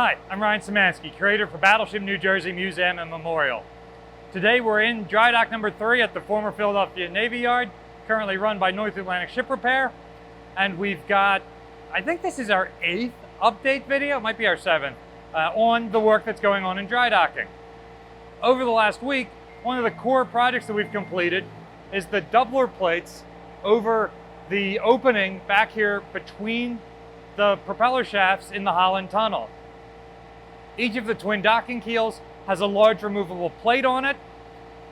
Hi, I'm Ryan Szymanski, curator for Battleship New Jersey Museum and Memorial. Today we're in dry dock number 3 at the former Philadelphia Navy Yard, currently run by North Atlantic Ship Repair. And we've got, I think this is our 8th update video, it might be our 7th, on the work that's going on in dry docking. Over the last week, one of the core projects that we've completed is the doubler plates over the opening back here between the propeller shafts in the Holland Tunnel. Each of the twin docking keels has a large removable plate on it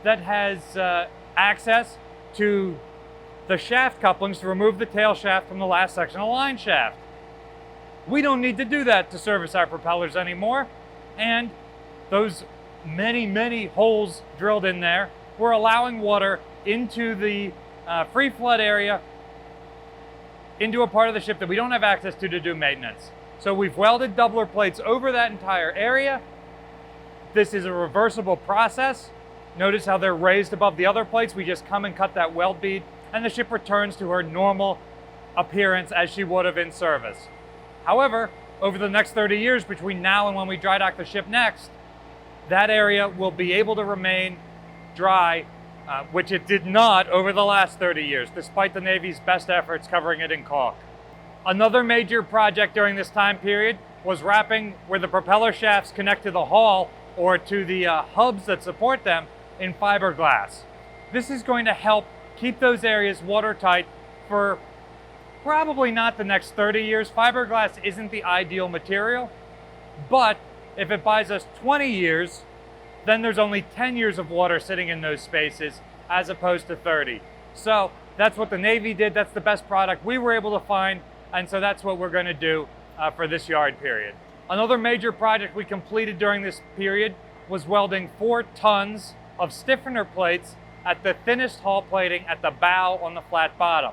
that has access to the shaft couplings to remove the tail shaft from the last section of the line shaft. We don't need to do that to service our propellers anymore, and those many holes drilled in there, we're allowing water into the free flood area, into a part of the ship that we don't have access to do maintenance. So we've welded doubler plates over that entire area. This is a reversible process. Notice how they're raised above the other plates. We just come and cut that weld bead, and the ship returns to her normal appearance as she would have in service. However, over the next 30 years, between now and when we dry dock the ship next, that area will be able to remain dry, which it did not over the last 30 years, despite the Navy's best efforts covering it in caulk. Another major project during this time period was wrapping where the propeller shafts connect to the hull or to the hubs that support them in fiberglass. This is going to help keep those areas watertight for probably not the next 30 years. Fiberglass isn't the ideal material, but if it buys us 20 years, then there's only 10 years of water sitting in those spaces as opposed to 30. So that's what the Navy did. That's the best product we were able to find. And so that's what we're going to do for this yard period. Another major project we completed during this period was welding 4 tons of stiffener plates at the thinnest hull plating at the bow on the flat bottom.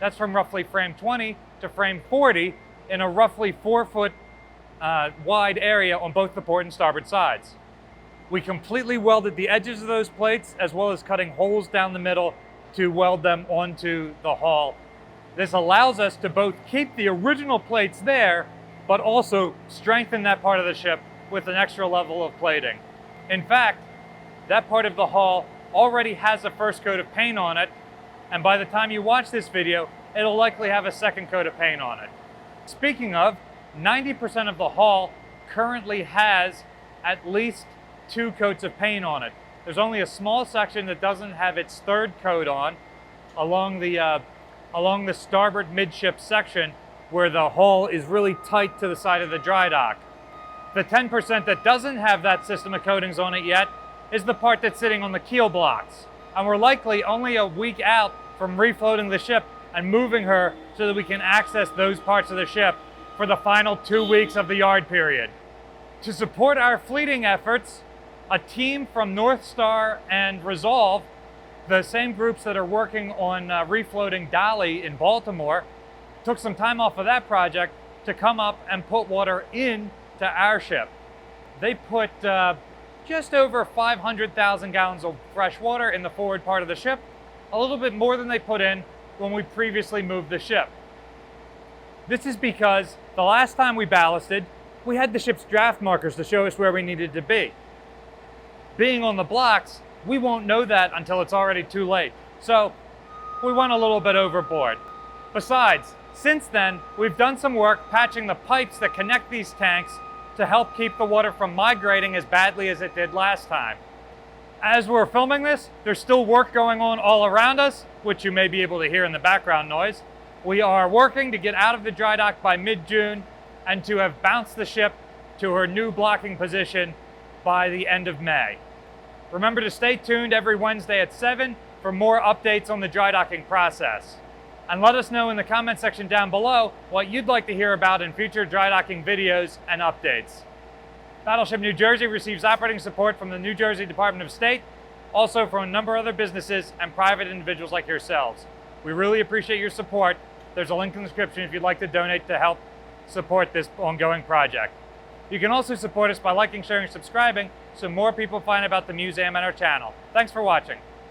That's from roughly frame 20 to frame 40 in a roughly 4-foot wide area on both the port and starboard sides. We completely welded the edges of those plates as well as cutting holes down the middle to weld them onto the hull. This allows us to both keep the original plates there, but also strengthen that part of the ship with an extra level of plating. In fact, that part of the hull already has a first coat of paint on it, and by the time you watch this video, it'll likely have a second coat of paint on it. Speaking of, 90% of the hull currently has at least 2 coats of paint on it. There's only a small section that doesn't have its 3rd coat on along the starboard midship section where the hull is really tight to the side of the dry dock. The 10% that doesn't have that system of coatings on it yet is the part that's sitting on the keel blocks. And we're likely only a week out from refloating the ship and moving her so that we can access those parts of the ship for the final 2 weeks of the yard period. To support our fleeting efforts, a team from North Star and Resolve, the same groups that are working on refloating Dolly in Baltimore, took some time off of that project to come up and put water into our ship. They put just over 500,000 gallons of fresh water in the forward part of the ship, a little bit more than they put in when we previously moved the ship. This is because the last time we ballasted, we had the ship's draft markers to show us where we needed to be. Being on the blocks, we won't know that until it's already too late. So we went a little bit overboard. Besides, since then, we've done some work patching the pipes that connect these tanks to help keep the water from migrating as badly as it did last time. As we're filming this, there's still work going on all around us, which you may be able to hear in the background noise. We are working to get out of the dry dock by mid-June and to have bounced the ship to her new blocking position by the end of May. Remember to stay tuned every Wednesday at 7 for more updates on the dry docking process. And let us know in the comment section down below what you'd like to hear about in future dry docking videos and updates. Battleship New Jersey receives operating support from the New Jersey Department of State, also from a number of other businesses and private individuals like yourselves. We really appreciate your support. There's a link in the description if you'd like to donate to help support this ongoing project. You can also support us by liking, sharing, and subscribing so more people find about the museum and our channel. Thanks for watching.